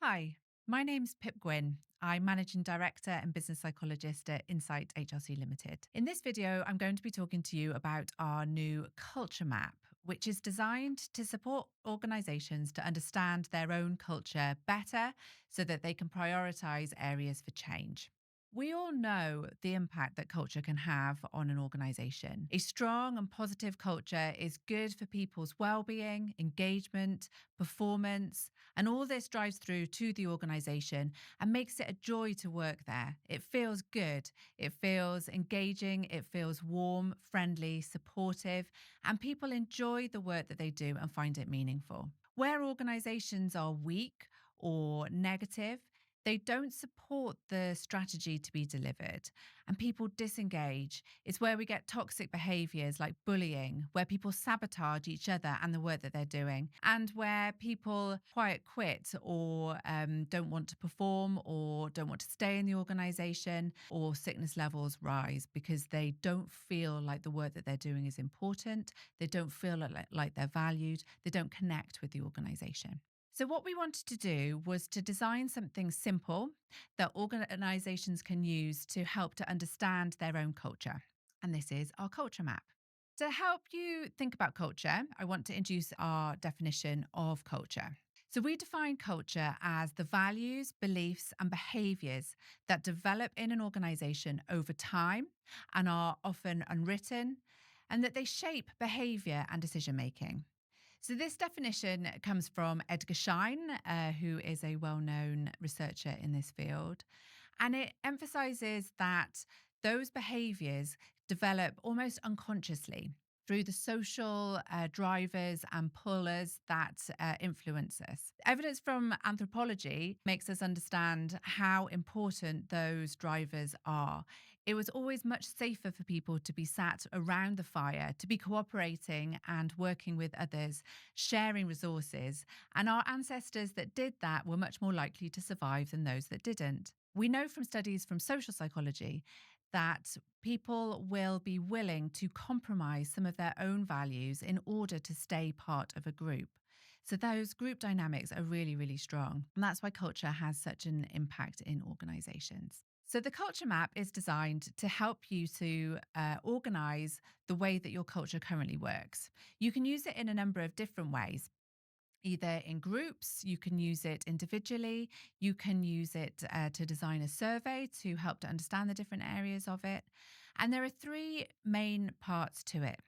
Hi, my name's Pip Gwynn. I'm Managing Director and Business Psychologist at Insight HRC Limited. In this video, I'm going to be talking to you about our new culture map, which is designed to support organizations to understand their own culture better so that they can prioritize areas for change. We all know the impact that culture can have on an organization. A strong and positive culture is good for people's well-being, engagement, performance, and all this drives through to the organization and makes it a joy to work there. It feels good, it feels engaging, it feels warm, friendly, supportive, and people enjoy the work that they do and find it meaningful. Where organizations are weak or negative, they don't support the strategy to be delivered and people disengage. It's where we get toxic behaviors like bullying, where people sabotage each other and the work that they're doing, and where people quiet quit or don't want to perform or don't want to stay in the organization, or sickness levels rise because they don't feel like the work that they're doing is important. They don't feel like they're valued. They don't connect with the organization. So, what we wanted to do was to design something simple that organizations can use to help to understand their own culture. And this is our culture map. To help you think about culture, I want to introduce our definition of culture. So, we define culture as the values, beliefs, and behaviors that develop in an organization over time and are often unwritten, and that they shape behavior and decision making. So, this definition comes from Edgar Schein, who is a well known researcher in this field. And it emphasizes that those behaviors develop almost unconsciously through the social drivers and pullers that influence us. Evidence from anthropology makes us understand how important those drivers are. It was always much safer for people to be sat around the fire, to be cooperating and working with others, sharing resources. And our ancestors that did that were much more likely to survive than those that didn't. We know from studies from social psychology that people will be willing to compromise some of their own values in order to stay part of a group. So those group dynamics are really, really strong. And that's why culture has such an impact in organizations. So the culture map is designed to help you to organize the way that your culture currently works. You can use it in a number of different ways, either in groups, you can use it individually, you can use it to design a survey to help to understand the different areas of it. And there are three main parts to it.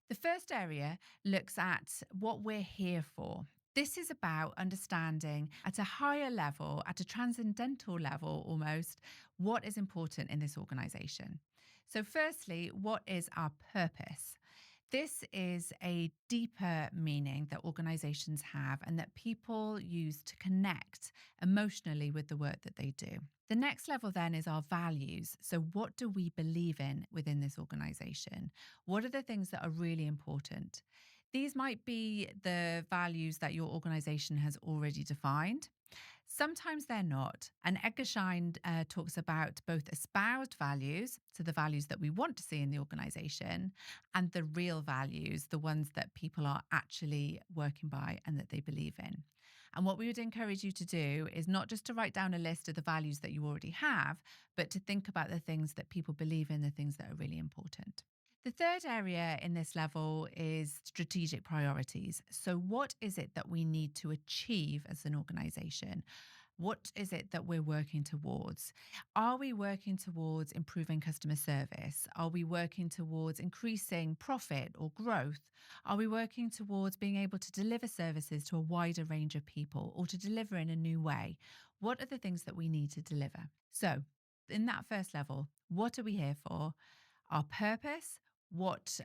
The first area looks at what we're here for. This is about understanding at a higher level, at a transcendental level almost, what is important in this organization. So, firstly, what is our purpose? This is a deeper meaning that organizations have and that people use to connect emotionally with the work that they do. The next level then is our values. So, what do we believe in within this organization? What are the things that are really important? These might be the values that your organization has already defined. Sometimes they're not. And Edgar Schein talks about both espoused values, so the values that we want to see in the organization, and the real values, the ones that people are actually working by and that they believe in. And what we would encourage you to do is not just to write down a list of the values that you already have, but to think about the things that people believe in, the things that are really important. The third area in this level is strategic priorities. So, what is it that we need to achieve as an organization? What is it that we're working towards? Are we working towards improving customer service? Are we working towards increasing profit or growth? Are we working towards being able to deliver services to a wider range of people or to deliver in a new way? What are the things that we need to deliver? So, in that first level, what are we here for? Our purpose. What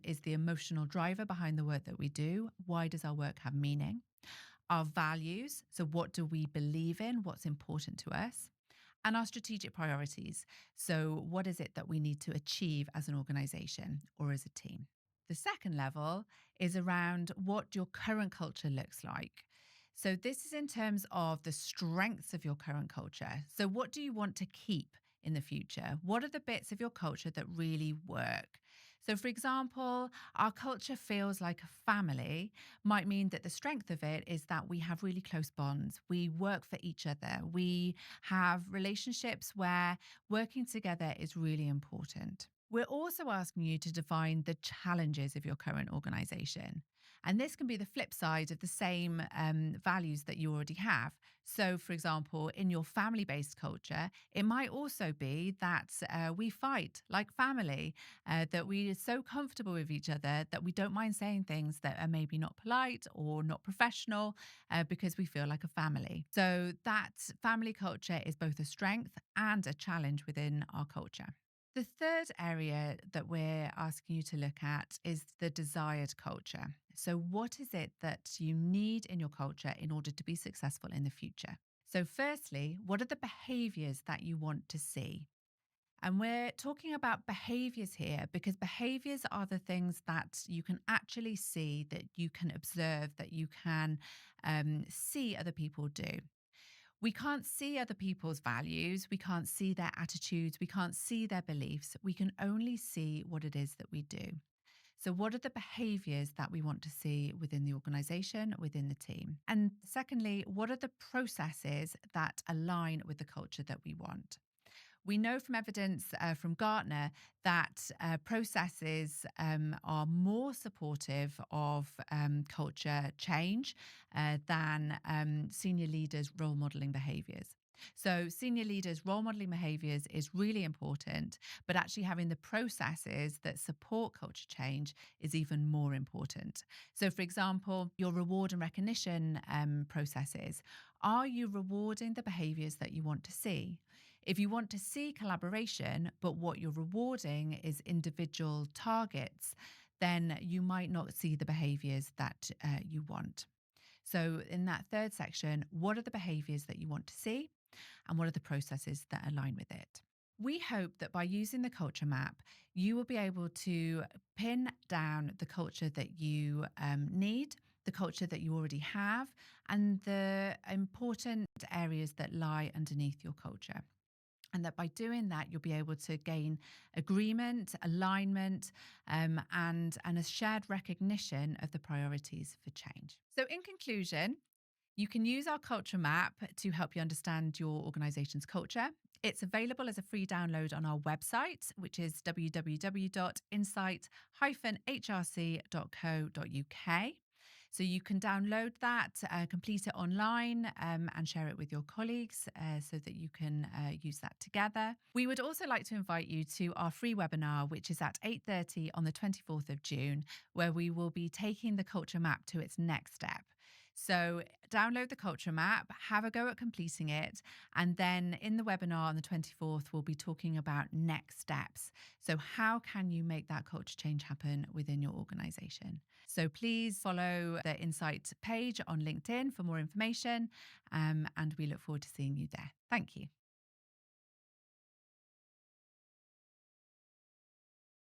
is the emotional driver behind the work that we do? Why does our work have meaning? Our values. So, what do we believe in? What's important to us? And our strategic priorities. So, what is it that we need to achieve as an organization or as a team? The second level is around what your current culture looks like. So, this is in terms of the strengths of your current culture. So, what do you want to keep in the future? What are the bits of your culture that really work? So, for example, our culture feels like a family might mean that the strength of it is that we have really close bonds. We work for each other. We have relationships where working together is really important. We're also asking you to define the challenges of your current organization. And this can be the flip side of the same values that you already have. So, for example, in your family based culture, it might also be that we fight like family, that we are so comfortable with each other that we don't mind saying things that are maybe not polite or not professional because we feel like a family. So, that family culture is both a strength and a challenge within our culture. The third area that we're asking you to look at is the desired culture. So, what is it that you need in your culture in order to be successful in the future? So, firstly, what are the behaviors that you want to see? And we're talking about behaviors here because behaviors are the things that you can actually see, that you can observe, that you can see other people do. We can't see other people's values. We can't see their attitudes. We can't see their beliefs. We can only see what it is that we do. So, what are the behaviors that we want to see within the organization, within the team? And secondly, what are the processes that align with the culture that we want? We know from evidence from Gartner that processes are more supportive of culture change than senior leaders' role modeling behaviors. So, senior leaders' role modeling behaviors is really important, but actually having the processes that support culture change is even more important. So, for example, your reward and recognition processes, are you rewarding the behaviors that you want to see? If you want to see collaboration, but what you're rewarding is individual targets, then you might not see the behaviors that you want. So, in that third section, what are the behaviors that you want to see? And what are the processes that align with it? We hope that by using the culture map, you will be able to pin down the culture that you need, the culture that you already have, and the important areas that lie underneath your culture. And that by doing that, you'll be able to gain agreement, alignment, and a shared recognition of the priorities for change. So, in conclusion, you can use our culture map to help you understand your organization's culture. It's available as a free download on our website, which is www.insight-hrc.co.uk. So you can download that, complete it online, and share it with your colleagues so that you can use that together. We would also like to invite you to our free webinar, which is at 8:30 on the 24th of June, where we will be taking the culture map to its next step. So download the culture map, have a go at completing it. And then in the webinar on the 24th, we'll be talking about next steps. So how can you make that culture change happen within your organization? So please follow the Insight page on LinkedIn for more information. And we look forward to seeing you there. Thank you.